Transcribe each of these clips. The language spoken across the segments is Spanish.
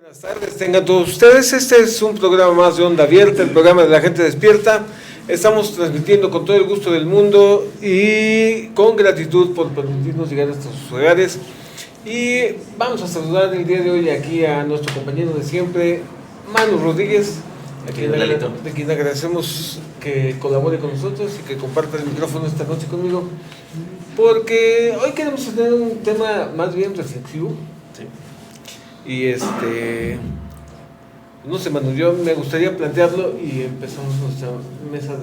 Buenas tardes, tengan todos ustedes. Este es un programa más de Onda Abierta, el programa de la gente despierta. Estamos transmitiendo con todo el gusto del mundo y con gratitud por permitirnos llegar hasta sus hogares. Y vamos a saludar el día de hoy aquí a nuestro compañero de siempre, Manu Rodríguez, de quien agradecemos que colabore con nosotros y que comparta el micrófono esta noche conmigo, porque hoy queremos tener un tema más bien reflexivo. Sí. Y no sé, Manu, yo me gustaría plantearlo y empezamos nuestra mesa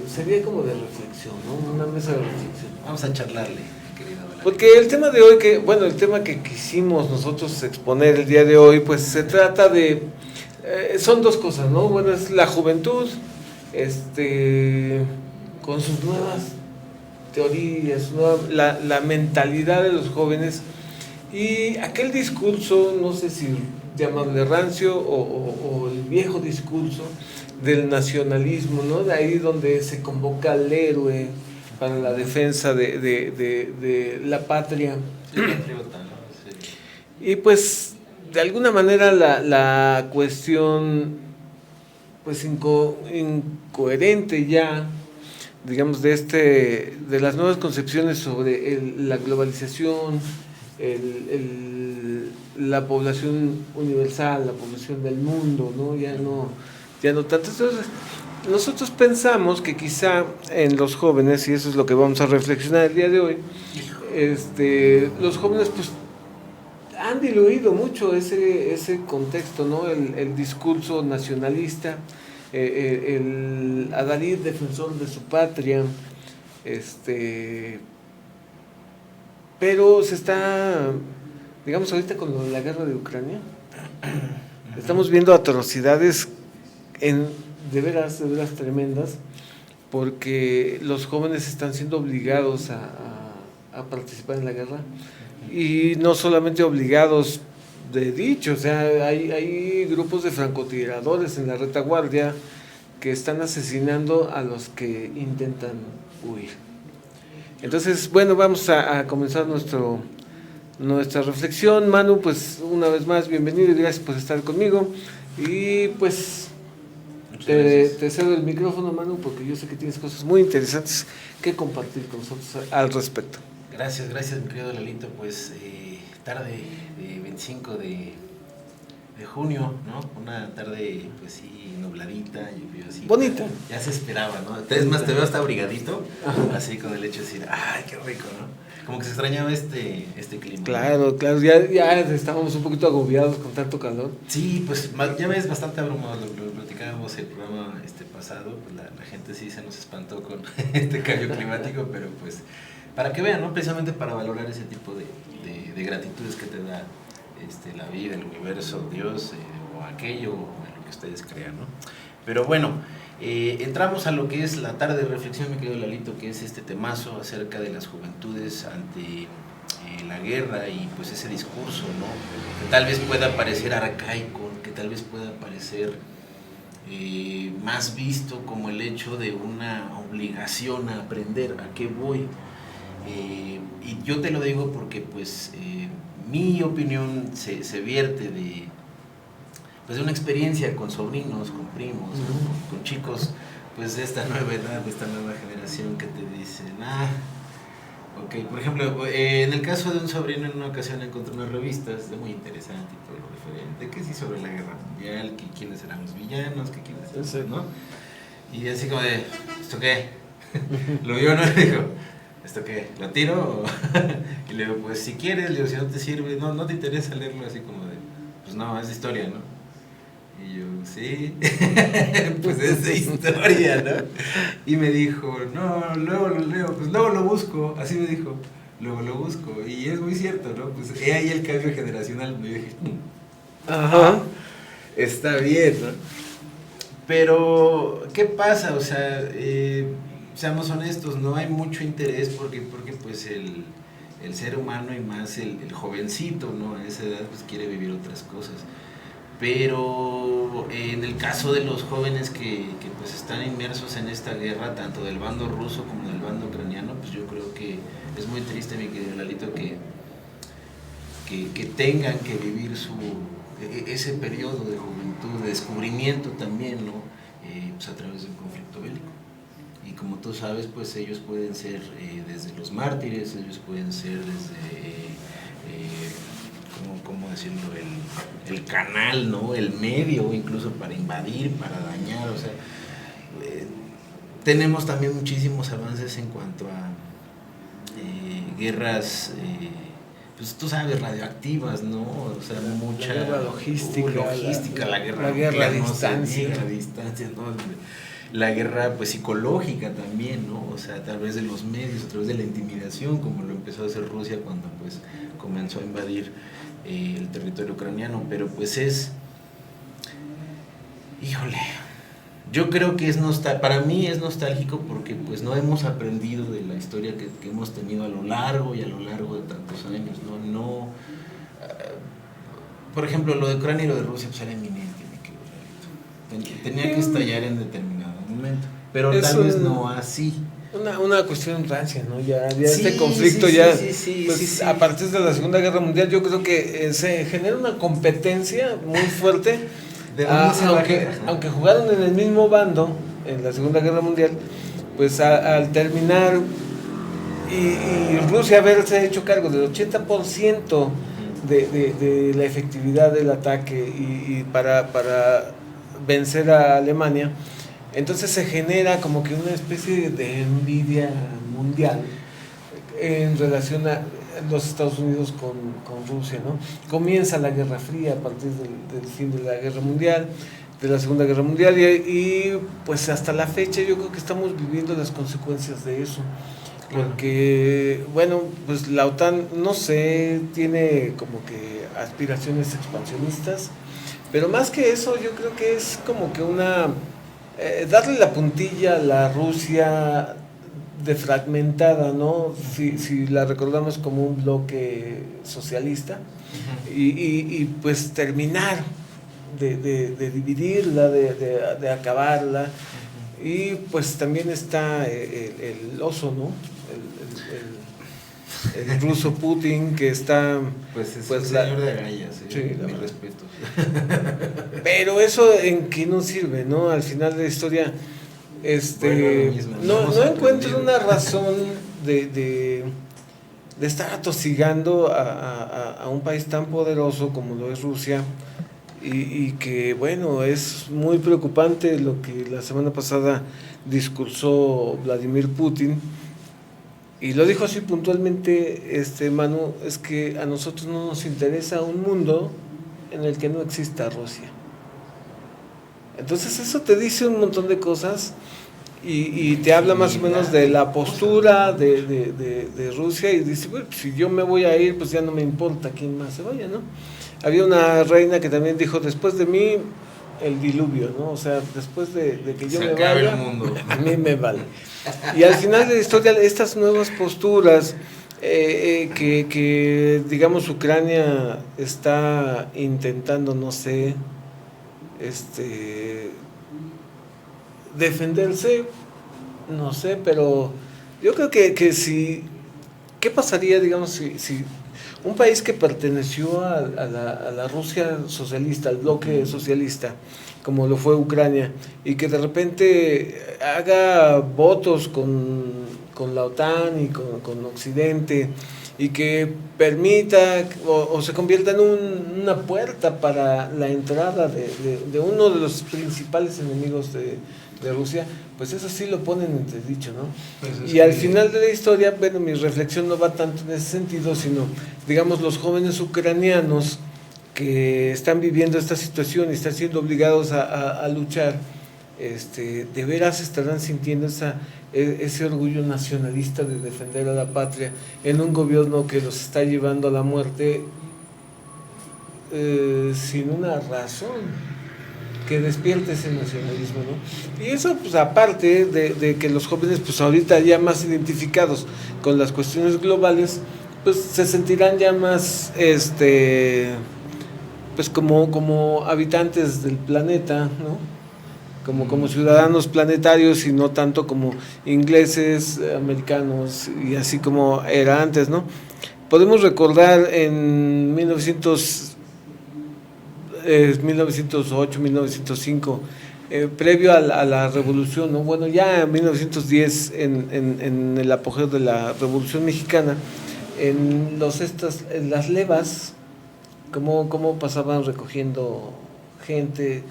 sería como de reflexión, ¿no? Una mesa de reflexión. Vamos a charlarle, querido. Porque el tema de hoy, el tema que quisimos nosotros exponer el día de hoy, pues se trata de, son dos cosas, ¿no? Bueno, es la juventud, con sus nuevas teorías, la mentalidad de los jóvenes. Y aquel discurso, no sé si llamarle rancio o el viejo discurso del nacionalismo, ¿no? De ahí donde se convoca al héroe para la defensa de la patria. Sí, patriota, ¿no? Sí. Y pues, de alguna manera la cuestión, pues incoherente ya, digamos, de las nuevas concepciones sobre la globalización, la población universal, la población del mundo, ¿no? Ya no tanto. Entonces, nosotros pensamos que quizá en los jóvenes, y eso es lo que vamos a reflexionar el día de hoy, los jóvenes pues han diluido mucho ese contexto, ¿no? El discurso nacionalista, el adalid defensor de su patria, pero se está, digamos, ahorita con la guerra de Ucrania, estamos viendo atrocidades de veras tremendas, porque los jóvenes están siendo obligados a participar en la guerra, y no solamente obligados de dicho, o sea, hay grupos de francotiradores en la retaguardia que están asesinando a los que intentan huir. Entonces, bueno, vamos a comenzar nuestra reflexión. Manu, pues una vez más, bienvenido y gracias por estar conmigo. Y pues te cedo el micrófono, Manu, porque yo sé que tienes cosas muy interesantes que compartir con nosotros al respecto. Gracias, mi querido Lalito. Pues tarde de 25 de junio, ¿no? Una tarde, pues sí, nubladita, lluviosita. Bonita. Ya se esperaba, ¿no? Es más, te veo hasta abrigadito, así con el hecho de decir, ¡ay, qué rico!, ¿no? Como que se extrañaba este clima. Claro, ya estábamos un poquito agobiados con tanto calor. Sí, pues ya ves, bastante abrumado, lo platicábamos el programa pasado, pues la gente sí se nos espantó con este cambio climático, pero pues para que vean, ¿no? Precisamente para valorar ese tipo de gratitudes que te da la vida, el universo, Dios, o aquello, o en lo que ustedes crean, ¿no? Pero bueno, entramos a lo que es la tarde de reflexión, mi querido Lalito, que es este temazo acerca de las juventudes ante la guerra y pues ese discurso, ¿no? Que tal vez pueda parecer arcaico, que tal vez pueda parecer más visto como el hecho de una obligación a aprender a qué voy. Y yo te lo digo porque pues mi opinión se vierte de una experiencia con sobrinos, con primos, con chicos pues de esta nueva edad, de esta nueva generación que te dicen, ok, por ejemplo, en el caso de un sobrino, en una ocasión encontré unas revistas muy interesante y todo lo referente, que sí, sobre la guerra mundial, que quiénes eran los villanos, que quiénes eran, ¿no? Y así como de, ¿esto qué? Lo vio, ¿no? Y dijo, ¿esto qué? ¿Lo tiro? Y le digo, pues si quieres, le digo, si no te sirve, no te interesa leerlo, así como de, pues no, es de historia, ¿no? Y yo, sí, pues es de historia, ¿no? Y me dijo, no, luego lo leo, pues luego lo busco, así me dijo, luego lo busco, y es muy cierto, ¿no? Pues he ahí el cambio generacional, me dije, ajá, está bien, ¿no? Pero, ¿qué pasa? O sea, seamos honestos, no hay mucho interés porque pues el ser humano y más el jovencito, ¿no? A esa edad pues quiere vivir otras cosas. Pero en el caso de los jóvenes que pues están inmersos en esta guerra, tanto del bando ruso como del bando ucraniano, pues yo creo que es muy triste, mi querido Lalito, que tengan que vivir ese periodo de juventud, de descubrimiento también, ¿no? Pues a través de un conflicto bélico. Y como tú sabes, pues ellos pueden ser desde los mártires, ellos pueden ser desde, ¿cómo decirlo? El canal, ¿no? El medio, incluso para invadir, para dañar, o sea, tenemos también muchísimos avances en cuanto a guerras, pues tú sabes, radioactivas, ¿no? O sea, mucha la guerra logística, la guerra a distancia, ¿no? La guerra pues psicológica también, ¿no? O sea, a través de los medios, a través de la intimidación, como lo empezó a hacer Rusia cuando pues comenzó a invadir el territorio ucraniano, pero pues híjole, yo creo que para mí es nostálgico porque pues no hemos aprendido de la historia que hemos tenido a lo largo de tantos años, ¿no? Por ejemplo, lo de Ucrania y lo de Rusia pues era inminente, tenía que estallar en determinado momento, pero tal vez no así. Una cuestión rancia, ¿no? Ya sí, este conflicto sí. A partir de la Segunda Guerra Mundial yo creo que se genera una competencia muy fuerte. Aunque jugaron en el mismo bando en la Segunda Guerra Mundial, pues al terminar y Rusia haberse hecho cargo del 80% de la efectividad del ataque y para vencer a Alemania, entonces se genera como que una especie de envidia mundial en relación a los Estados Unidos con Rusia, ¿no? Comienza la Guerra Fría a partir del fin de la Guerra Mundial, de la Segunda Guerra Mundial, y pues hasta la fecha yo creo que estamos viviendo las consecuencias de eso, porque bueno, pues la OTAN, no sé, tiene como que aspiraciones expansionistas, pero más que eso yo creo que es como que darle la puntilla a la Rusia defragmentada, ¿no? Si la recordamos como un bloque socialista, y pues terminar de dividirla, de acabarla, y pues también está el oso, ¿no? El ruso Putin, que está pues es un señor de agallas, sí, mis respetos. Pero eso en qué nos sirve, ¿no? Al final de la historia no encuentro una razón de estar atosigando a un país tan poderoso como lo es Rusia, y que bueno, es muy preocupante lo que la semana pasada discursó Vladimir Putin, y lo dijo así puntualmente, Manu, es que a nosotros no nos interesa un mundo en el que no exista Rusia. Entonces eso te dice un montón de cosas y te habla más o menos de la postura de Rusia, y dice, bueno, si yo me voy a ir, pues ya no me importa quién más se vaya, ¿no? Había una reina que también dijo, después de mí el diluvio, ¿no? O sea, después de que yo me vaya, el mundo. A mí me vale. Y al final de la historia, estas nuevas posturas que digamos Ucrania está intentando, no sé, defenderse, no sé, pero yo creo que si, ¿qué pasaría, digamos, si un país que perteneció a la Rusia socialista, al bloque socialista, como lo fue Ucrania, y que de repente haga votos con la OTAN y con Occidente, y que permita o se convierta en una puerta para la entrada de uno de los principales enemigos de Rusia, pues eso sí lo ponen en entredicho, ¿no? Pues y al final de la historia, bueno, mi reflexión no va tanto en ese sentido, sino, digamos, los jóvenes ucranianos que están viviendo esta situación y están siendo obligados a luchar, de veras estarán sintiendo ese orgullo nacionalista de defender a la patria en un gobierno que los está llevando a la muerte sin una razón que despierte ese nacionalismo, ¿no? Y eso, pues, aparte de que los jóvenes, pues, ahorita ya más identificados con las cuestiones globales, pues, se sentirán ya más, pues, como habitantes del planeta, ¿no? Como ciudadanos planetarios, y no tanto como ingleses, americanos, y así como era antes, ¿no? Podemos recordar en 1900 1908, 1905, previo a la revolución, ¿no? Bueno, ya en 1910, en el apogeo de la Revolución Mexicana, en las levas, cómo pasaban recogiendo gente.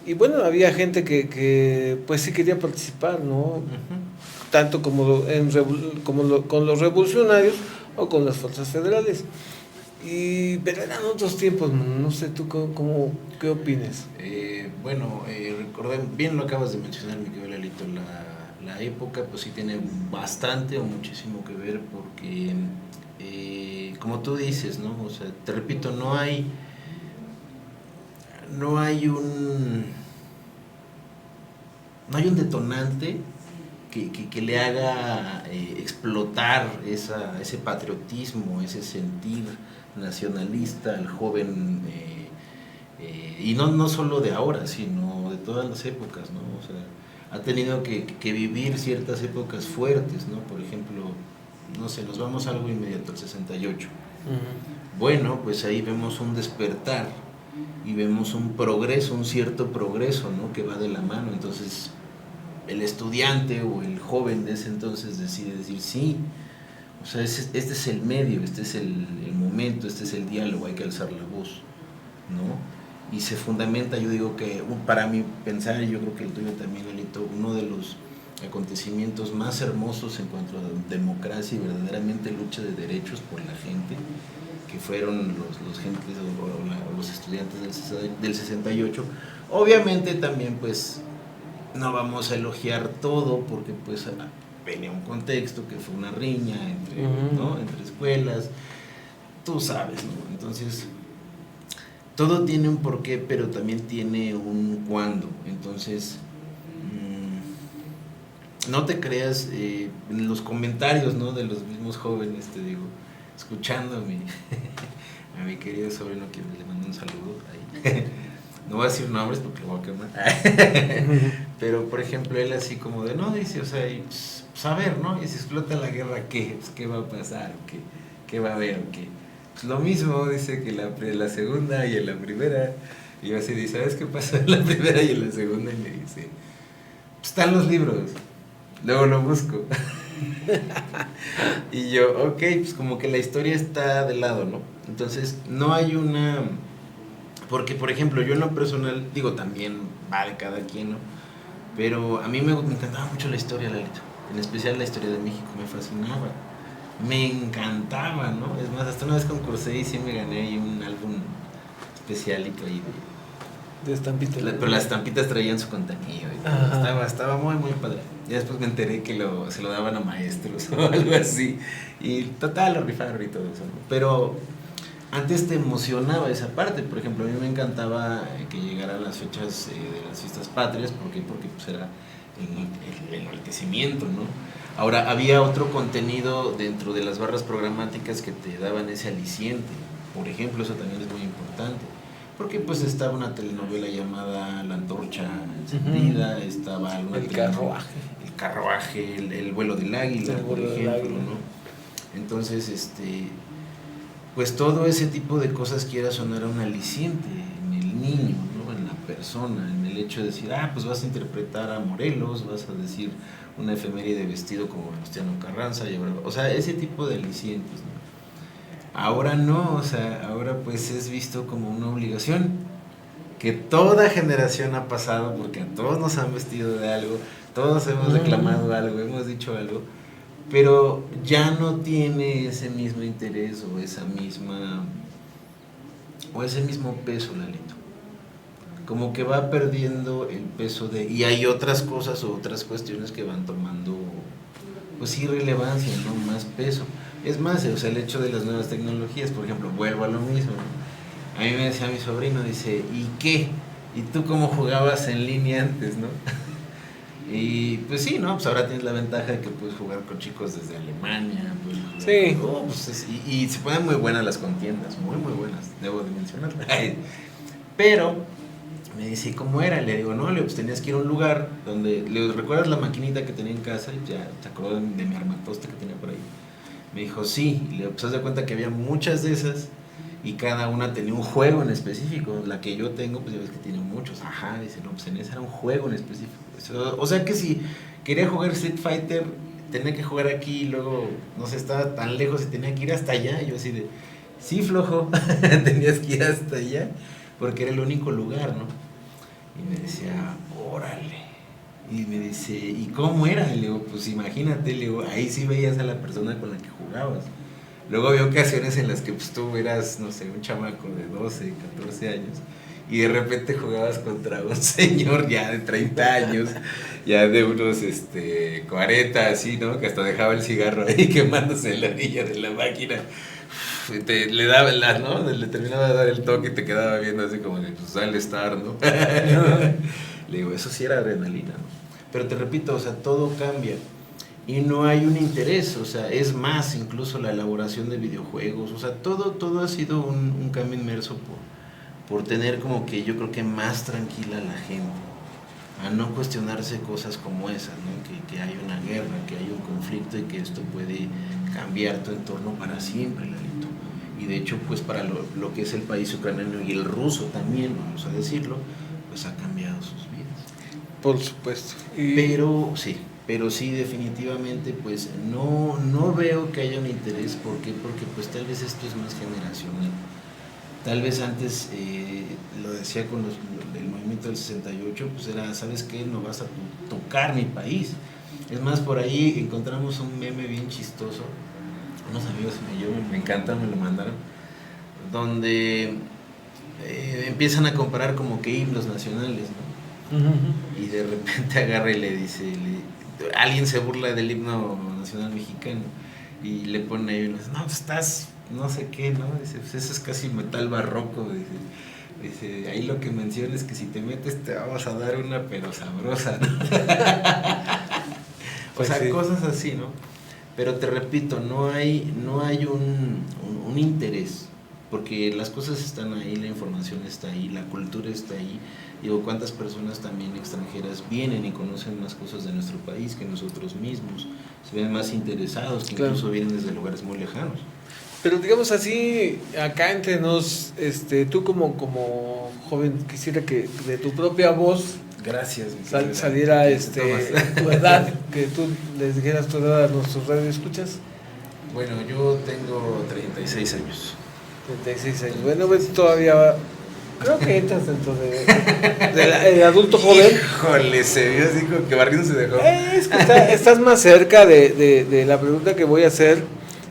Y bueno, había gente que pues sí quería participar, ¿no? Ujú. Tanto con los revolucionarios o con las fuerzas federales. Pero eran otros tiempos, no sé tú qué opines. Bueno, bien lo acabas de mencionar, mi querido Lalito, la época pues sí tiene bastante o muchísimo que ver porque, como tú dices, ¿no? O sea, te repito, no hay un detonante que le haga explotar ese patriotismo, ese sentir nacionalista al joven, y no solo de ahora, sino de todas las épocas, ¿no? O sea, ha tenido que vivir ciertas épocas fuertes, ¿no? Por ejemplo, no sé, nos vamos a algo inmediato, el 68. Uh-huh. Bueno, pues ahí vemos un despertar y vemos un progreso, un cierto progreso, ¿no? Que va de la mano. Entonces, el estudiante o el joven de ese entonces decide decir sí, o sea, este es el medio, este es el momento, este es el diálogo, hay que alzar la voz, ¿no? Y se fundamenta, yo digo que para mí pensar, y yo creo que el tuyo también, Lelito, uno de los acontecimientos más hermosos en cuanto a democracia y verdaderamente lucha de derechos por la gente, que fueron los gentes o los estudiantes del 68. Obviamente también pues no vamos a elogiar todo porque pues venía un contexto que fue una riña entre, ¿no? Entre escuelas, tú sabes, ¿no? Entonces todo tiene un porqué, pero también tiene un cuándo. Entonces no te creas, en los comentarios, ¿no? De los mismos jóvenes, te digo, escuchando a mi querido sobrino, que le mando un saludo ahí. No voy a decir nombres porque lo voy a quemar. Pero, por ejemplo, él así como de, no, dice, o sea, pues, a ver, ¿no? Y si explota la guerra, ¿qué? Pues, ¿qué va a pasar? ¿Qué va a haber? ¿Qué? Pues lo mismo, dice, que la segunda y en la primera. Y yo así dice, ¿sabes qué pasó en la primera y en la segunda? Y me dice, pues están los libros. Luego lo busco. Y yo, ok, pues como que la historia está de lado, ¿no? Entonces, no hay una... Porque, por ejemplo, yo en lo personal, digo, también va de cada quien, ¿no? Pero a mí me encantaba mucho la historia, Lalito. En especial la historia de México, me fascinaba. Me encantaba, ¿no? Es más, hasta una vez concursé y sí me gané ahí un álbum especialito ahí de estampitas. Pero las estampitas traían su contenido. Estaba muy, muy padre. Y después me enteré que se lo daban a maestros o algo así. Y total, lo rifaron y todo eso, ¿no? Pero antes te emocionaba esa parte. Por ejemplo, a mí me encantaba que llegaran las fechas de las fiestas patrias. ¿Por qué? Porque pues era el enaltecimiento, ¿no? Ahora, había otro contenido dentro de las barras programáticas que te daban ese aliciente. Por ejemplo, eso también es muy importante. Porque pues estaba una telenovela llamada La Antorcha Encendida, estaba alguna El carruaje. El carruaje, el vuelo del águila, por ejemplo, ¿no? Entonces, pues todo ese tipo de cosas quiera sonar a un aliciente en el niño, ¿no? En la persona, en el hecho de decir, pues vas a interpretar a Morelos, vas a decir una efeméride vestido como Venustiano Carranza, y ahora, o sea, ese tipo de alicientes, ¿no? Ahora no, o sea, ahora pues es visto como una obligación que toda generación ha pasado, porque a todos nos han vestido de algo, todos hemos reclamado algo, hemos dicho algo, pero ya no tiene ese mismo interés o ese mismo peso, Lalito. Como que va perdiendo el peso y hay otras cosas o otras cuestiones que van tomando, pues sí, relevancia, ¿no? Más peso. Es más, o sea, el hecho de las nuevas tecnologías, por ejemplo, vuelvo a lo mismo, ¿no? A mí me decía mi sobrino, dice, ¿y qué? ¿Y tú cómo jugabas en línea antes, no? Y pues sí, ¿no? Pues ahora tienes la ventaja de que puedes jugar con chicos desde Alemania. Sí. Pues y se ponen muy buenas las contiendas, muy, muy buenas, debo de mencionarlo. Pero me dice, ¿cómo era? Le digo, no, pues tenías que ir a un lugar donde, ¿le recuerdas la maquinita que tenía en casa? Y ya te acordó de mi armatoste que tenía por ahí. Me dijo, sí, y le pues, haz de cuenta que había muchas de esas y cada una tenía un juego en específico. La que yo tengo, pues ya ves que tiene muchos. Ajá, dice, no, pues en esa era un juego en específico. O sea que si quería jugar Street Fighter, tenía que jugar aquí y luego, no sé, estaba tan lejos y tenía que ir hasta allá. Y yo así de, sí, flojo, tenías que ir hasta allá, porque era el único lugar, ¿no? Y me decía, órale. Y me dice, ¿y cómo era? Y le digo, pues imagínate, le digo, ahí sí veías a la persona con la que jugabas. Luego había ocasiones en las que pues, tú eras, no sé, un chamaco de 12, 14 años y de repente jugabas contra un señor ya de 30 años, ya de unos 40, así, ¿no? Que hasta dejaba el cigarro ahí quemándose en la orilla de la máquina. Le daba ¿no? Le terminaba de dar el toque y te quedaba viendo así como de, pues sale estar, ¿no? Le digo, eso sí era adrenalina, ¿no? Pero te repito, o sea, todo cambia. Y no hay un interés, o sea, es más, incluso la elaboración de videojuegos, o sea, todo ha sido un cambio inmerso por tener como que yo creo que más tranquila a la gente, a no cuestionarse cosas como esas, ¿no? Que hay una guerra, que hay un conflicto y que esto puede cambiar tu entorno para siempre, Lalito. Y de hecho, pues para lo que es el país ucraniano y el ruso también, vamos a decirlo, pues ha cambiado sus vidas. Por supuesto. Pero sí, definitivamente, pues no veo que haya un interés. ¿Por qué? Porque pues tal vez esto es más generacional. Tal vez antes, lo decía con el movimiento del 68, pues era, ¿sabes qué? No vas a tocar mi país. Es más, por ahí encontramos un meme bien chistoso, unos amigos me encantan, me lo mandaron, donde empiezan a comparar como que himnos nacionales, ¿no? Y de repente agarra y le dice, alguien se burla del himno nacional mexicano y le pone ahí, no, pues estás, no sé qué, ¿no? Dice, pues eso es casi metal barroco, dice, ahí lo que menciona es que si te metes te vamos a dar una pero sabrosa, ¿no? Pues o sea, sí. cosas así, ¿no? Pero te repito, no hay un interés, porque las cosas están ahí, la información está ahí, la cultura está ahí. Digo, cuántas personas también extranjeras vienen y conocen más cosas de nuestro país que nosotros mismos, se ven más interesados, que Claro. incluso vienen desde lugares muy lejanos. Pero digamos así, acá entre nos, tú como joven, quisiera que de tu propia voz Gracias. saliera tu edad, que tú les dijeras tu edad a nuestros radioescuchas. Bueno, yo tengo 36 años. 36 años. Bueno, pues todavía creo que entras dentro el adulto joven. Híjole, se vio así como que Barrino se dejó. Es que estás más cerca de la pregunta que voy a hacer,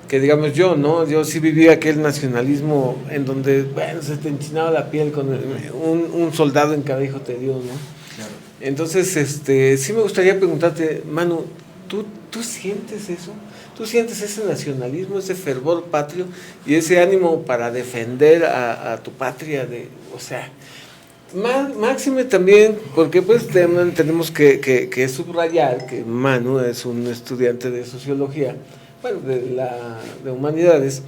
que digamos yo, ¿no? Yo sí viví aquel nacionalismo en donde, bueno, se te enchinaba la piel con un soldado en cada hijo te dio, ¿no? Claro. Entonces, sí me gustaría preguntarte, Manu, ¿tú sientes eso? ¿Tú sientes ese nacionalismo, ese fervor patrio y ese ánimo para defender a tu patria? O sea, máxime también, porque pues tenemos que subrayar que Manu es un estudiante de sociología, bueno, de humanidades,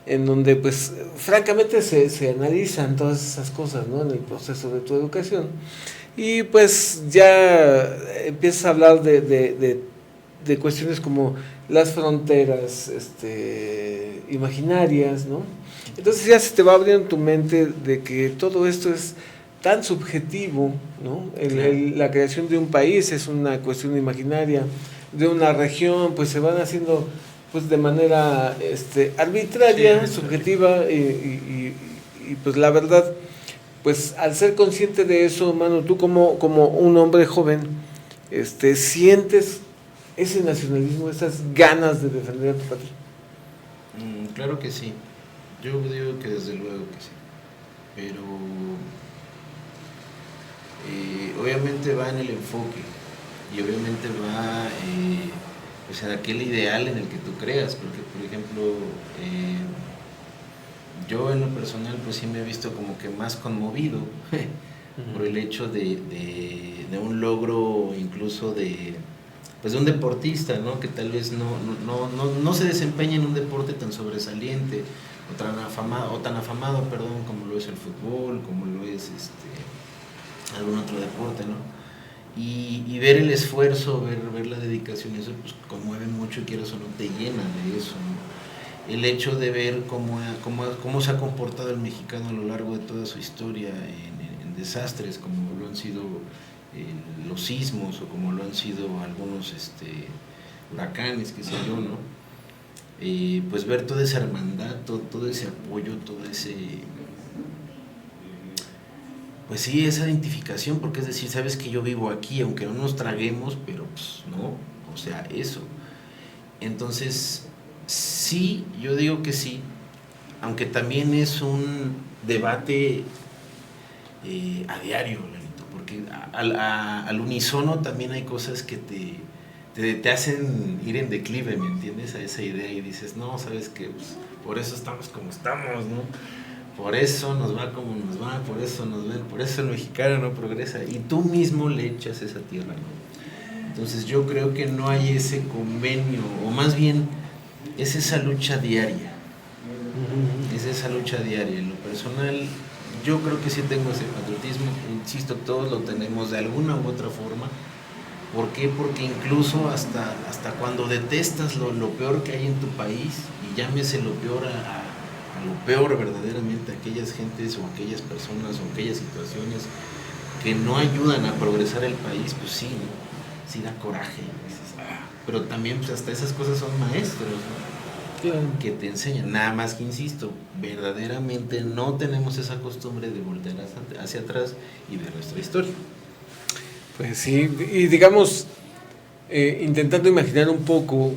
en donde pues francamente se analizan todas esas cosas, ¿no? En el proceso de tu educación. Y pues ya empiezas a hablar de cuestiones como las fronteras imaginarias, ¿no? Entonces ya se te va abriendo tu mente de que todo esto es tan subjetivo, ¿no? La creación de un país es una cuestión imaginaria, de una región, pues se van haciendo pues de manera arbitraria, sí, subjetiva y pues la verdad, pues al ser consciente de eso, Manu, tú como un hombre joven, sientes ese nacionalismo, esas ganas de defender a tu patria. Claro que sí, yo digo que desde luego que sí, pero obviamente va en el enfoque y obviamente va pues en aquel ideal en el que tú creas, porque por ejemplo yo en lo personal pues sí me he visto como que más conmovido por el hecho de un logro incluso de un deportista, ¿no? Que tal vez no se desempeña en un deporte tan sobresaliente o tan afamado, perdón, como lo es el fútbol, como lo es algún otro deporte, ¿no? Y ver el esfuerzo, ver la dedicación, eso pues conmueve mucho y quieras o no te llena de eso, ¿no? el hecho de ver cómo se ha comportado el mexicano a lo largo de toda su historia en desastres, como lo han sido los sismos o como lo han sido algunos huracanes, qué sé yo, ¿no? Pues ver toda esa hermandad, todo ese apoyo, todo ese... Pues sí, esa identificación, porque es decir, sabes que yo vivo aquí, aunque no nos traguemos, pero pues no, o sea, eso. Entonces, sí, yo digo que sí, aunque también es un debate a diario, Lalito, porque al unísono también hay cosas que te hacen ir en declive, ¿me entiendes? A esa idea y dices, no, sabes que pues, por eso estamos como estamos, ¿no? Por eso nos va como nos va, por eso nos ven, por eso el mexicano no progresa. Y tú mismo le echas esa tierra, ¿no? Entonces yo creo que no hay ese convenio, o más bien es esa lucha diaria. Es esa lucha diaria. En lo personal, yo creo que sí tengo ese patriotismo. Insisto, todos lo tenemos de alguna u otra forma. ¿Por qué? Porque incluso hasta cuando detestas lo peor que hay en tu país, y llámese lo peor a lo peor verdaderamente, aquellas gentes o aquellas personas o aquellas situaciones que no ayudan a progresar el país, pues sí, ¿no? Sí da coraje. Pero también pues hasta esas cosas son maestros, ¿no? Claro. Que te enseñan. Nada más que insisto, verdaderamente no tenemos esa costumbre de voltear hacia atrás y ver nuestra historia. Pues sí, y digamos, intentando imaginar un poco,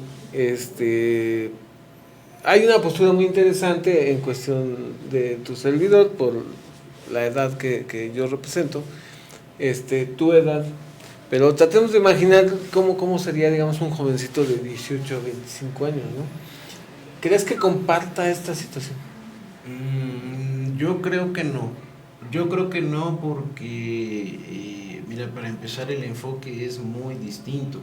hay una postura muy interesante en cuestión de tu servidor, por la edad que yo represento, tu edad, pero tratemos de imaginar cómo sería, digamos, un jovencito de 18 o 25 años, ¿no? ¿Crees que comparta esta situación? Yo creo que no. Yo creo que no porque, mira, para empezar el enfoque es muy distinto.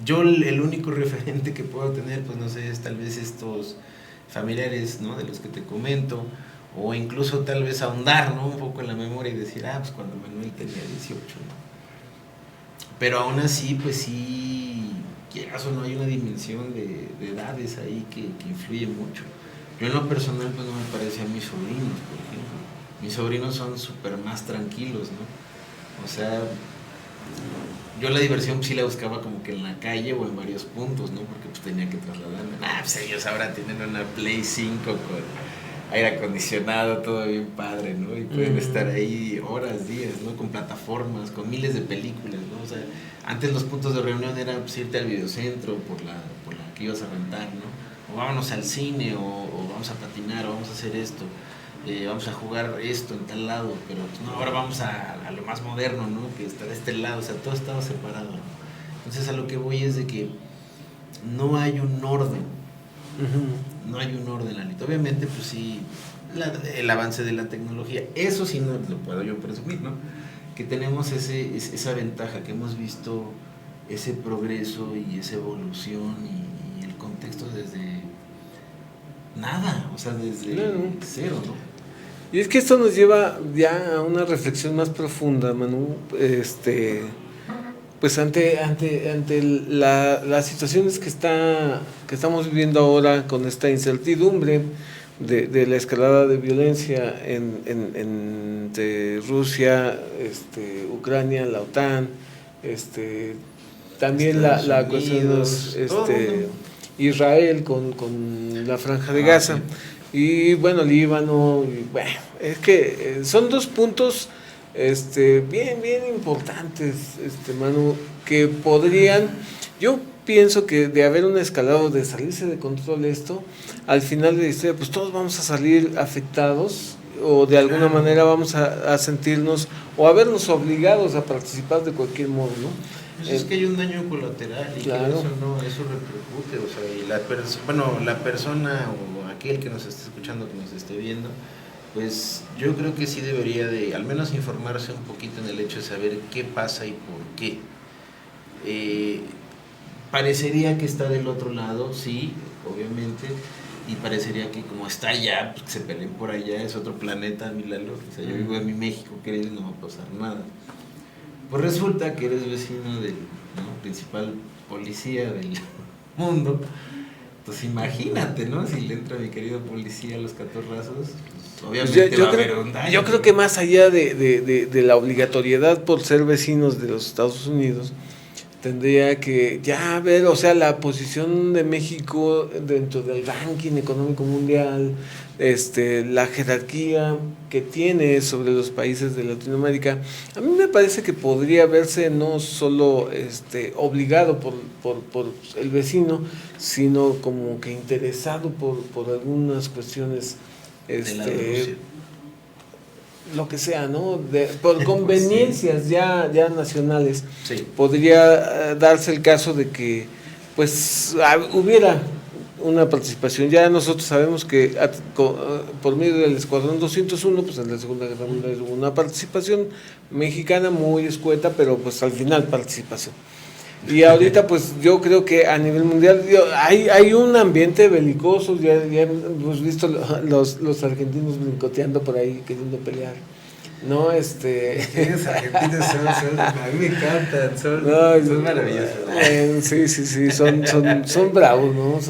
Yo el único referente que puedo tener, pues no sé, es tal vez estos familiares, ¿no? De los que te comento, o incluso tal vez ahondar, ¿no? Un poco en la memoria y decir, pues cuando Manuel tenía 18, ¿no? Pero aún así, pues sí, quieras o no, hay una dimensión de edades ahí que influye mucho. Yo en lo personal, pues no me parece a mis sobrinos, por ejemplo. Mis sobrinos son súper más tranquilos, ¿no? O sea, yo la diversión sí la buscaba como que en la calle o en varios puntos, ¿no? Porque pues tenía que trasladarme. Pues ellos ahora tienen una Play 5 con aire acondicionado, todo bien padre, ¿no? Y pueden estar ahí horas, días, ¿no? Con plataformas, con miles de películas, ¿no? O sea, antes los puntos de reunión eran pues, irte al videocentro por la que ibas a rentar, ¿no? O vámonos al cine, o vamos a patinar, o vamos a hacer esto. Vamos a jugar esto en tal lado, pero pues, no, ahora vamos a lo más moderno, ¿no? Que está de este lado, o sea, todo estaba separado, ¿no? Entonces a lo que voy es de que no hay un orden, no hay un orden, Lalito. Obviamente, pues sí, el avance de la tecnología, eso sí no lo puedo yo presumir, ¿no? Que tenemos esa ventaja, que hemos visto ese progreso y esa evolución y el contexto desde nada, o sea, desde cero, ¿no? Y es que esto nos lleva ya a una reflexión más profunda, Manu, pues ante las situaciones que estamos viviendo ahora con esta incertidumbre de la escalada de violencia entre Rusia, Ucrania, la OTAN, también la cuestión de Israel con la Franja de Gaza. Sí. Y bueno, Líbano, y bueno, es que son dos puntos bien importantes, Manu, que podrían, yo pienso que de haber un escalado, de salirse de control esto, al final de la historia, pues todos vamos a salir afectados, o de alguna manera vamos a sentirnos, o a vernos obligados a participar de cualquier modo, ¿no? Pues es que hay un daño colateral y claro, que eso repercute, o sea, y la persona o aquel que nos esté escuchando, que nos esté viendo, pues yo creo que sí debería de al menos informarse un poquito en el hecho de saber qué pasa y por qué. Parecería que está del otro lado, sí, obviamente, y parecería que como está allá, pues que se peleen por allá, es otro planeta, mi Lalo. O sea, yo vivo en mi México, que no va a pasar nada. Pues resulta que eres vecino del principal policía del mundo, Pues imagínate, ¿no? Si le entra mi querido policía a los catorrazos, pues Pues obviamente va a haber un daño. yo creo que más allá de la obligatoriedad por ser vecinos de los Estados Unidos, tendría que ya ver, o sea, la posición de México dentro del ranking económico mundial, la jerarquía que tiene sobre los países de Latinoamérica. A mí me parece que podría verse no solo obligado por el vecino, sino como que interesado por algunas cuestiones, De la Rusia. lo que sea, ¿no? Por conveniencias Sí. ya nacionales. Sí. Podría darse el caso de que pues hubiera una participación. Ya nosotros sabemos que por medio del Escuadrón 201, pues en la Segunda Guerra Mundial hubo una participación mexicana muy escueta, pero pues al final participación. Y ahorita pues yo creo que a nivel mundial hay un ambiente belicoso, ya hemos visto los argentinos brincoteando por ahí queriendo pelear, ¿no? Los argentinos a mí me encantan, son maravillosos. Sí, son bravos, ¿no?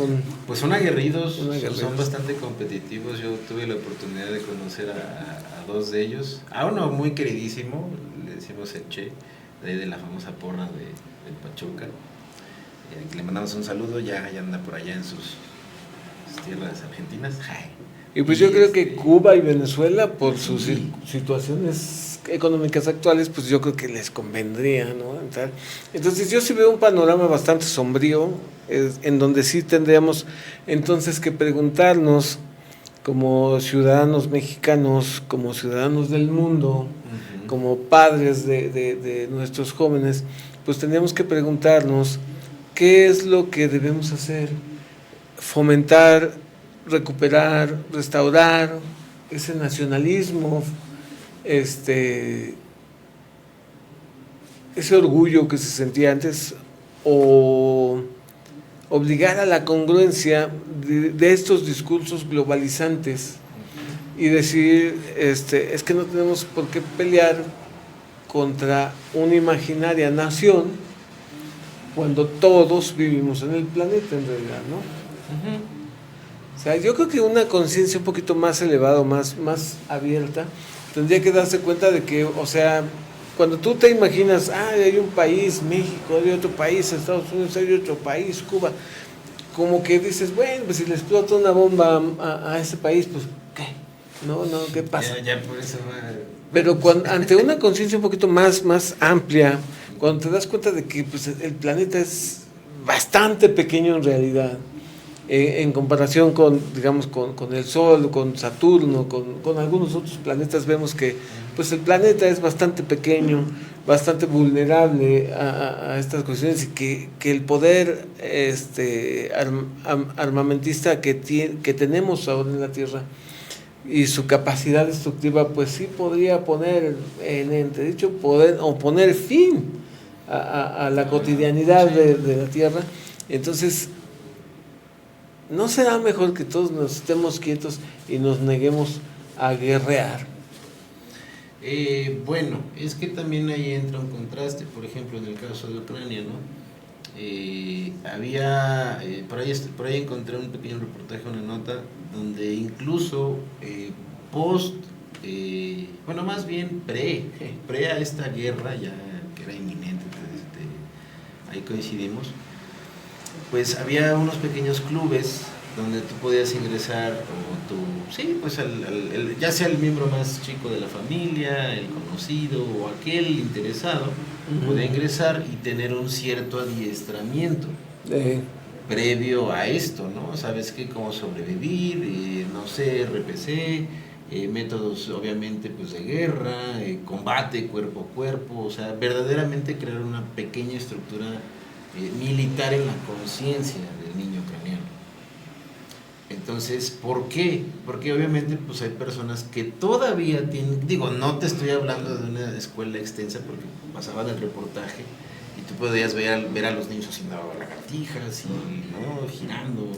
Pues son aguerridos, aguerridos. Son bastante competitivos. Yo tuve la oportunidad de conocer a dos de ellos. A uno muy queridísimo, le decimos el Che, de la famosa porra del Pachuca. Le mandamos un saludo, ya anda por allá en sus tierras argentinas. Y pues yo creo que Cuba y Venezuela, por sus situaciones económicas actuales, pues yo creo que les convendría, ¿no? Entonces yo sí veo un panorama bastante sombrío, en donde sí tendríamos entonces que preguntarnos, como ciudadanos mexicanos, como ciudadanos del mundo, como padres de nuestros jóvenes, pues tendríamos que preguntarnos qué es lo que debemos hacer, fomentar, recuperar, restaurar ese nacionalismo, ese orgullo que se sentía antes, o obligar a la congruencia de estos discursos globalizantes y decir, es que no tenemos por qué pelear contra una imaginaria nación cuando todos vivimos en el planeta en realidad, ¿no? O sea, yo creo que una conciencia un poquito más elevada, más abierta, tendría que darse cuenta de que, o sea, cuando tú te imaginas, hay un país, México, hay otro país, Estados Unidos, hay otro país, Cuba, como que dices, bueno, pues si le explota una bomba a ese país, pues, ¿qué? No, ¿qué pasa? Ya por eso Pero ante una conciencia un poquito más amplia, cuando te das cuenta de que pues, el planeta es bastante pequeño en realidad, en comparación con, digamos, con el Sol, con Saturno, con algunos otros planetas, vemos que pues el planeta es bastante pequeño, bastante vulnerable a estas cuestiones, y que el poder armamentista que tenemos ahora en la Tierra y su capacidad destructiva, pues sí podría poner en entredicho poner fin a la cotidianidad de la Tierra. Entonces, ¿no será mejor que todos nos estemos quietos y nos neguemos a guerrear? Bueno, es que también ahí entra un contraste. Por ejemplo, en el caso de Ucrania, ¿no? Por ahí encontré un pequeño reportaje, una nota, donde incluso bueno, más bien pre a esta guerra, ya que era inminente, ahí coincidimos, pues había unos pequeños clubes donde tú podías ingresar, pues ya sea el miembro más chico de la familia, el conocido o aquel interesado, podía ingresar y tener un cierto adiestramiento previo a esto, ¿no? Sabes qué, cómo sobrevivir, no sé, RPC, métodos obviamente pues de guerra, combate cuerpo a cuerpo, o sea, verdaderamente crear una pequeña estructura militar en la conciencia del niño ucraniano. Entonces, ¿por qué? Porque obviamente pues hay personas que todavía tienen, no te estoy hablando de una escuela extensa, porque pasaban el reportaje y tú podías ver a los niños haciendo lagartijas y, ¿no?, girando,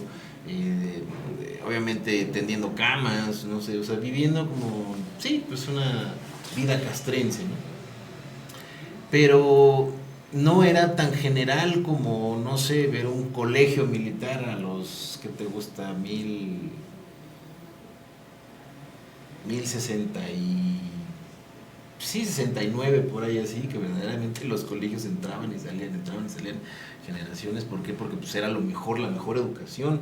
obviamente tendiendo camas, no sé, o sea, viviendo como, sí, pues una vida castrense, ¿no? Pero no era tan general como, no sé, ver un colegio militar a los, ¿qué te gusta? 1060 y... Sí, 69 por ahí así, que verdaderamente los colegios entraban y salían generaciones. ¿Por qué? Porque pues era lo mejor, la mejor educación,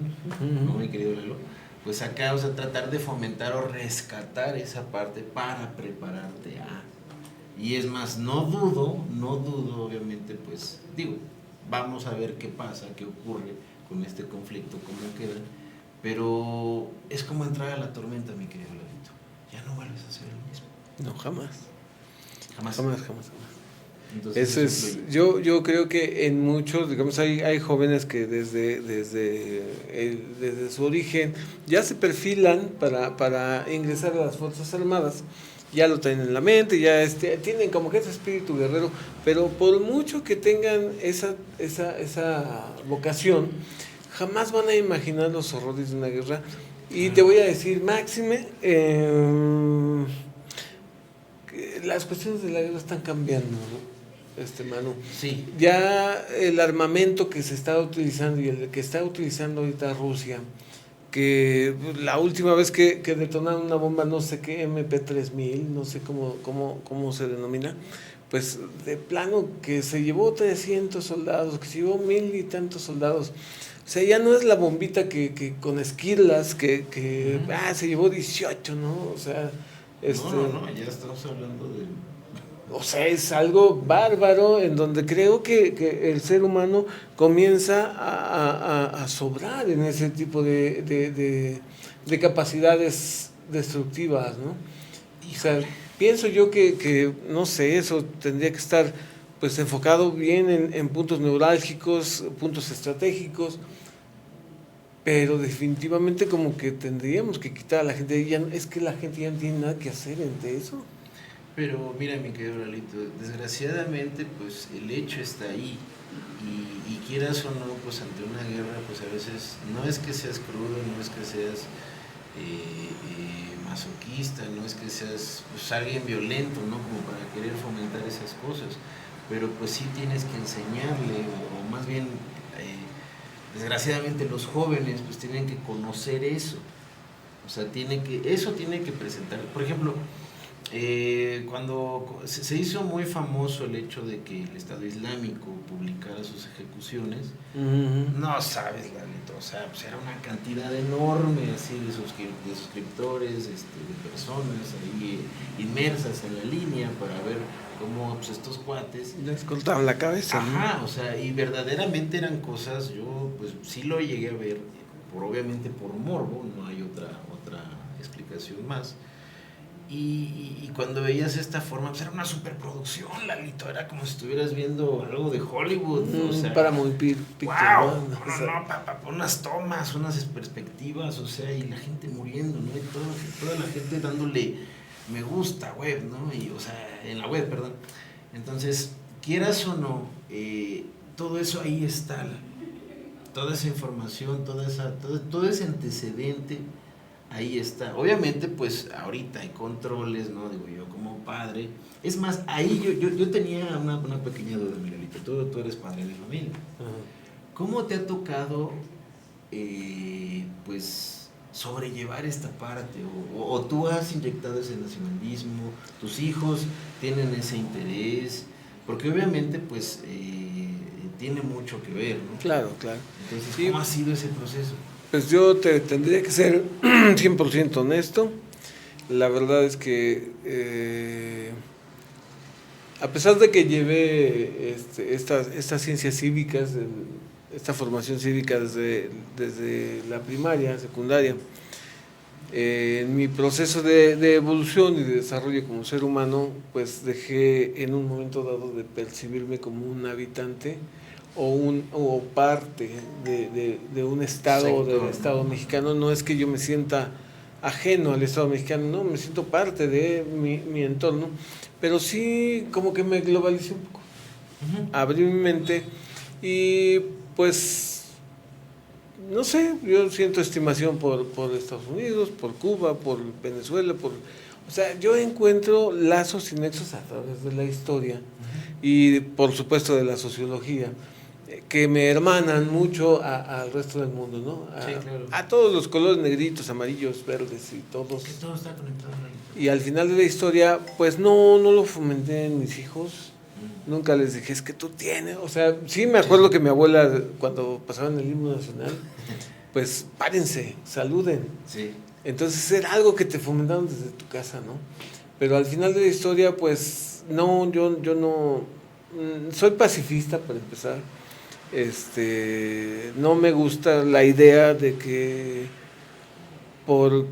¿no, mi querido Lalo? Pues acá, o sea, tratar de fomentar o rescatar esa parte para prepararte a... Y es más, no dudo, obviamente, pues, digo, vamos a ver qué pasa, qué ocurre con este conflicto, cómo queda, pero es como entrar a la tormenta, mi querido Lalito. Ya no vuelves a hacer lo mismo. No, jamás. Jamás. Entonces, eso es, yo creo que en muchos, digamos, hay jóvenes que desde su origen ya se perfilan para ingresar a las Fuerzas Armadas, ya lo tienen en la mente, ya tienen como que ese espíritu guerrero, pero por mucho que tengan esa vocación, jamás van a imaginar los horrores de una guerra. Y te voy a decir, máxime, las cuestiones de la guerra están cambiando, ¿no? Manu. Sí. Ya el armamento que se está utilizando y el que está utilizando ahorita Rusia, que la última vez que detonaron una bomba, no sé qué, MP3000, no sé cómo se denomina, pues de plano que se llevó 300 soldados, que se llevó 1000 y tantos soldados. O sea, ya no es la bombita que con esquirlas, que se llevó 18, ¿no? O sea, No, ya estamos hablando de... O sea, es algo bárbaro en donde creo que el ser humano comienza a sobrar en ese tipo de capacidades destructivas, ¿no? O sea, pienso yo que, no sé, eso tendría que estar pues enfocado bien en puntos neurálgicos, puntos estratégicos, pero definitivamente como que tendríamos que quitar a la gente, es que la gente ya no tiene nada que hacer entre eso. Pero mira, mi querido Lalito, desgraciadamente pues el hecho está ahí y quieras o no, pues ante una guerra pues a veces no es que seas crudo, no es que seas masoquista, no es que seas pues alguien violento, ¿no? Como para querer fomentar esas cosas, pero pues sí tienes que enseñarle, o más bien desgraciadamente los jóvenes pues tienen que conocer eso, o sea, eso tiene que presentar, por ejemplo, cuando se hizo muy famoso el hecho de que el Estado Islámico publicara sus ejecuciones, no sabes, Lalito, o sea, pues era una cantidad enorme así de suscriptores, de personas ahí inmersas en la línea para ver cómo pues, estos cuates les cortaban la cabeza. Ajá, ¿no? O sea, y verdaderamente eran cosas, yo pues sí lo llegué a ver, obviamente por morbo, no hay otra explicación más. Y cuando veías esta forma, pues era una superproducción, Lalito, era como si estuvieras viendo algo de Hollywood, ¿no? O sea, para muy picture, wow, no, unas tomas, unas perspectivas, o sea, y la gente muriendo, ¿no? Y toda la gente dándole me gusta web, ¿no? Y, o sea, en la web, perdón. Entonces, quieras o no, todo eso ahí está, toda esa información, todo ese antecedente ahí está. Obviamente, pues ahorita hay controles, ¿no? Digo yo como padre. Es más, ahí yo tenía una pequeña duda, Miguelito. Tú eres padre de familia. ¿Cómo te ha tocado, pues, sobrellevar esta parte? ¿O tú has inyectado ese nacionalismo? ¿Tus hijos tienen ese interés? Porque obviamente, pues, tiene mucho que ver, ¿no? Claro. Entonces, sí. ¿Cómo ha sido ese proceso? Pues yo tendría que ser 100% honesto. La verdad es que a pesar de que llevé estas ciencias cívicas, esta formación cívica desde la primaria, secundaria, en mi proceso de evolución y de desarrollo como ser humano, pues dejé en un momento dado de percibirme como un habitante o parte de un estado o del Estado mexicano. No es que yo me sienta ajeno al Estado mexicano, no, me siento parte de mi entorno, pero sí como que me globalicé un poco, abrí mi mente y pues no sé, yo siento estimación por Estados Unidos, por Cuba, por Venezuela, o sea, yo encuentro lazos y nexos a través de la historia. y por supuesto de la sociología, que me hermanan mucho al resto del mundo, ¿no? Sí, claro. A todos los colores negritos, amarillos, verdes y todos. Que todo está conectado. Y al final de la historia, pues no lo fomenté en mis hijos. Nunca les dije, es que tú tienes, o sea, sí me acuerdo que mi abuela, cuando pasaban el himno nacional, pues párense, saluden. Sí. Entonces era algo que te fomentaron desde tu casa, ¿no? Pero al final de la historia, pues no, yo no, soy pacifista para empezar. No me gusta la idea de que por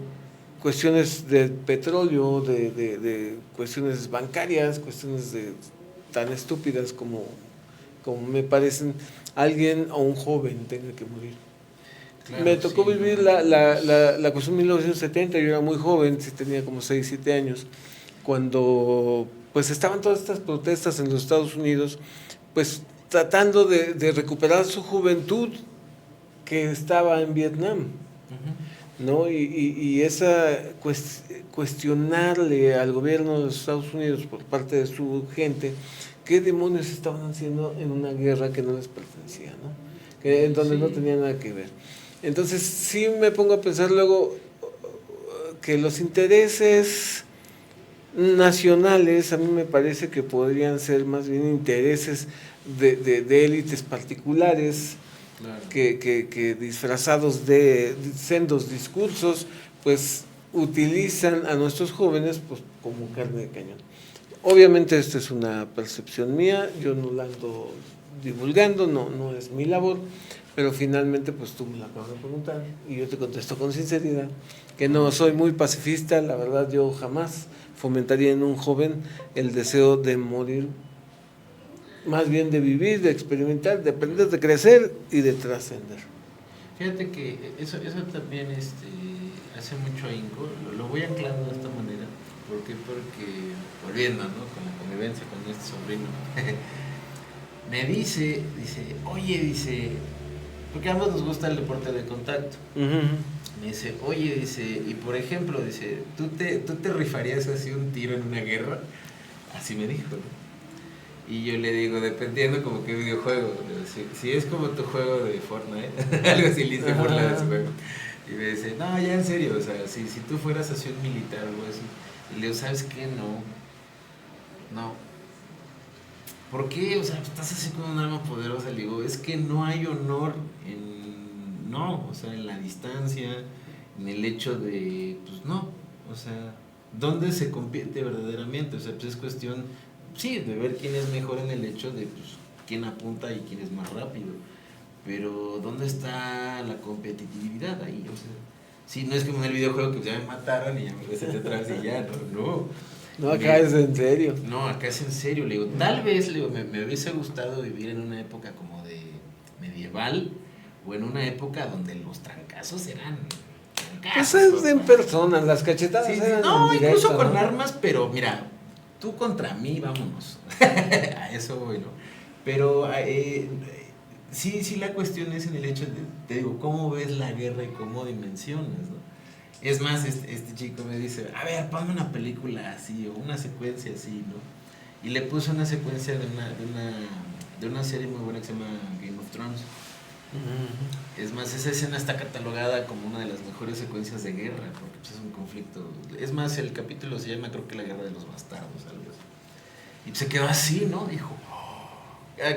cuestiones de petróleo, de cuestiones bancarias, cuestiones tan estúpidas como me parecen, alguien o un joven tenga que morir. Claro, me tocó vivir la cuestión de 1970, yo era muy joven, sí tenía como 6, 7 años, cuando pues estaban todas estas protestas en los Estados Unidos, pues tratando de recuperar su juventud que estaba en Vietnam, ¿no? Y esa cuestionarle al gobierno de los Estados Unidos por parte de su gente, ¿qué demonios estaban haciendo en una guerra que no les pertenecía, ¿no? En donde no tenía nada que ver? Entonces sí me pongo a pensar luego que los intereses nacionales a mí me parece que podrían ser más bien intereses de élites particulares, claro, que disfrazados de sendos discursos, pues utilizan a nuestros jóvenes pues como carne de cañón. Obviamente esta es una percepción mía, yo no la ando divulgando, no es mi labor, pero finalmente pues tú me la acabas de preguntar y yo te contesto con sinceridad que no soy muy pacifista, la verdad yo jamás fomentaría en un joven el deseo de morir, más bien de vivir, de experimentar, de aprender, de crecer y de trascender. Fíjate que eso también hace mucho ahínco, lo voy anclando de esta manera. ¿Por qué? Porque, volviendo, ¿no?, con la convivencia con este sobrino, me dice, porque a ambos nos gusta el deporte de contacto. Me dice, oye, y por ejemplo, ¿tú te rifarías así un tiro en una guerra? Así me dijo, ¿no? Y yo le digo, dependiendo como qué videojuego, si es como tu juego de Fortnite, algo así, le hice burla de su juego. Y me dice, no, ya en serio, o sea, si tú fueras así un militar o algo así. Y le digo, ¿sabes qué? No. ¿Por qué? O sea, estás así con un arma poderosa. Le digo, es que no hay honor en la distancia, en el hecho de, pues no, o sea, ¿dónde se compite verdaderamente? O sea, pues es cuestión, sí, de ver quién es mejor en el hecho de, pues, quién apunta y quién es más rápido. Pero, ¿dónde está la competitividad ahí? O sea, sí, no es como en el videojuego que ya me mataron y ya me regresé atrás y ya, no. No, acá es en serio. No, acá es en serio. Le digo, tal vez me hubiese gustado vivir en una época como de medieval o en una época donde los trancazos eran trancazos. Pues es en personas, las cachetadas eran no, en directo, incluso con armas, pero mira, tú contra mí, vámonos. A eso voy, ¿no? Pero sí, la cuestión es en el hecho de, te digo, cómo ves la guerra y cómo dimensiones, ¿no? Es más, este chico me dice, a ver, ponme una película así o una secuencia así, ¿no? Y le puso una secuencia de una serie muy buena que se llama Game of Thrones. Es más, esa escena está catalogada como una de las mejores secuencias de guerra, porque pues, es un conflicto. Es más, el capítulo se llama, creo que La Guerra de los Bastardos, algo así. Y se quedó así, ¿no? Dijo,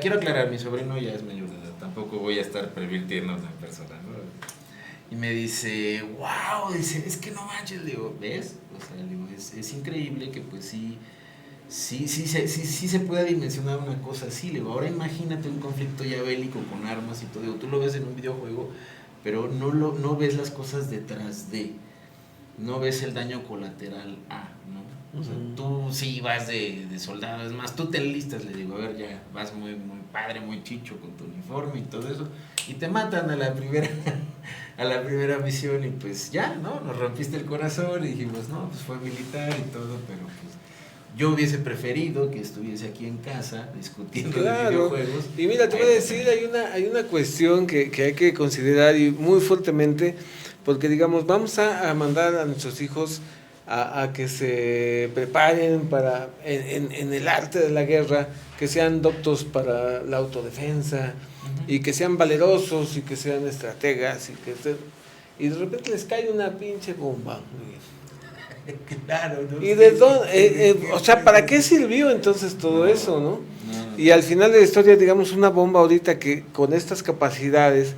quiero aclarar, mi sobrino ya es mayor de edad, tampoco voy a estar pervirtiéndonos en persona, ¿no? Y me dice, wow, es que no manches, le digo, ¿ves? O sea, le digo, es increíble que pues sí se pueda dimensionar una cosa así, le digo, ahora imagínate un conflicto ya bélico con armas y todo, digo, tú lo ves en un videojuego, pero no ves las cosas detrás de, no ves el daño colateral a, ¿no? O sea, tú sí vas de soldado, es más, tú te enlistas, le digo, a ver, ya vas muy, muy padre, muy chicho con tu uniforme y todo eso, y te matan a la primera misión y pues ya, ¿no? Nos rompiste el corazón y dijimos, no, pues fue militar y todo, pero pues yo hubiese preferido que estuviese aquí en casa discutiendo de videojuegos. Y mira, te voy a decir, hay una cuestión que hay que considerar y muy fuertemente, porque digamos, vamos a mandar a nuestros hijos a que se preparen para en el arte de la guerra, que sean doctos para la autodefensa, y que sean valerosos y que sean estrategas y de repente les cae una pinche bomba. Claro, ¿no? Y de dónde, o sea, ¿para qué sirvió entonces todo eso, no? Y al final de la historia, digamos, una bomba ahorita que con estas capacidades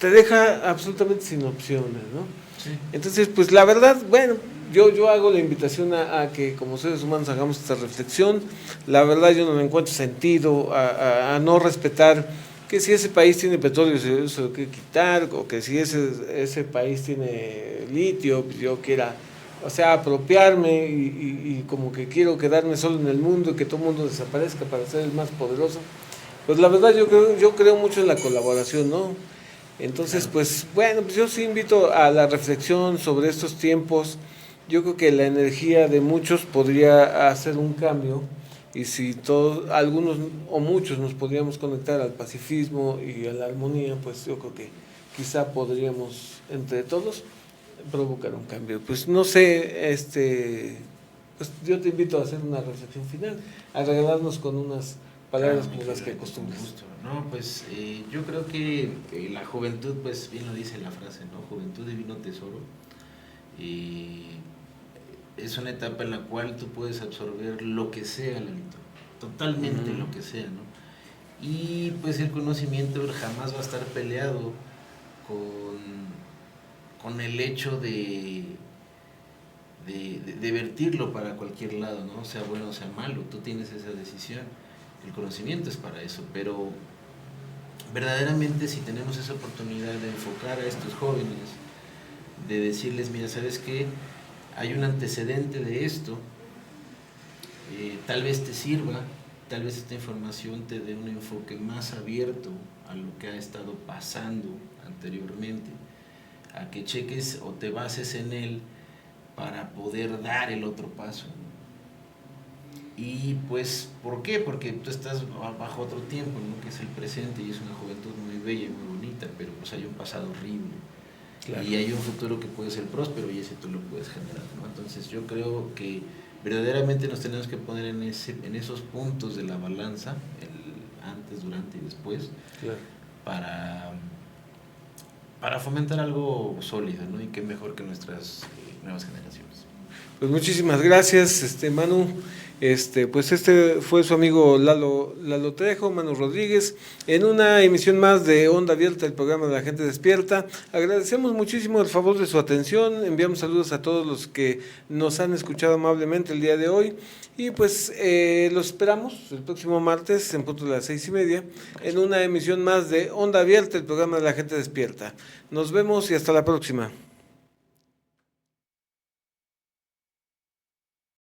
te deja absolutamente sin opciones, ¿no? Sí. Entonces, pues la verdad, bueno, yo hago la invitación a que como seres humanos hagamos esta reflexión. La verdad yo no le encuentro sentido a no respetar que si ese país tiene petróleo se lo quiere quitar, o que si ese país tiene litio, pues yo quiera, o sea, apropiarme y como que quiero quedarme solo en el mundo y que todo el mundo desaparezca para ser el más poderoso. Pues la verdad yo creo mucho en la colaboración, ¿no? Entonces, pues bueno, pues yo sí invito a la reflexión sobre estos tiempos. Yo creo que la energía de muchos podría hacer un cambio, y si todos, algunos o muchos nos podríamos conectar al pacifismo y a la armonía, pues yo creo que quizá podríamos entre todos provocar un cambio. Pues no sé, pues yo te invito a hacer una reflexión final, a regalarnos con unas palabras como las que acostumbras. No, pues yo creo que la juventud, pues bien lo dice la frase, ¿no? Juventud divino tesoro. Es una etapa en la cual tú puedes absorber lo que sea, Lalito, totalmente lo que sea, ¿no? Y pues el conocimiento jamás va a estar peleado con el hecho de vertirlo para cualquier lado, ¿no? Sea bueno o sea malo, tú tienes esa decisión. El conocimiento es para eso, pero verdaderamente si tenemos esa oportunidad de enfocar a estos jóvenes, de decirles, mira, ¿sabes qué? Hay un antecedente de esto, tal vez te sirva, tal vez esta información te dé un enfoque más abierto a lo que ha estado pasando anteriormente, a que cheques o te bases en él para poder dar el otro paso. Y pues, ¿por qué? Porque tú estás bajo otro tiempo, ¿no? Que es el presente, y es una juventud muy bella y muy bonita, pero pues hay un pasado horrible. Claro. Y hay un futuro que puede ser próspero y ese tú lo puedes generar, ¿no? Entonces yo creo que verdaderamente nos tenemos que poner en esos puntos de la balanza, el antes, durante y después, claro, para fomentar algo sólido, ¿no? Y qué mejor que nuestras nuevas generaciones. Pues muchísimas gracias, Manu. Pues fue su amigo Lalo Trejo, Manu Rodríguez, en una emisión más de Onda Abierta, el programa de La Gente Despierta. Agradecemos muchísimo el favor de su atención, enviamos saludos a todos los que nos han escuchado amablemente el día de hoy, y pues los esperamos el próximo martes en punto de las 6:30 en una emisión más de Onda Abierta, el programa de La Gente Despierta. Nos vemos y hasta la próxima.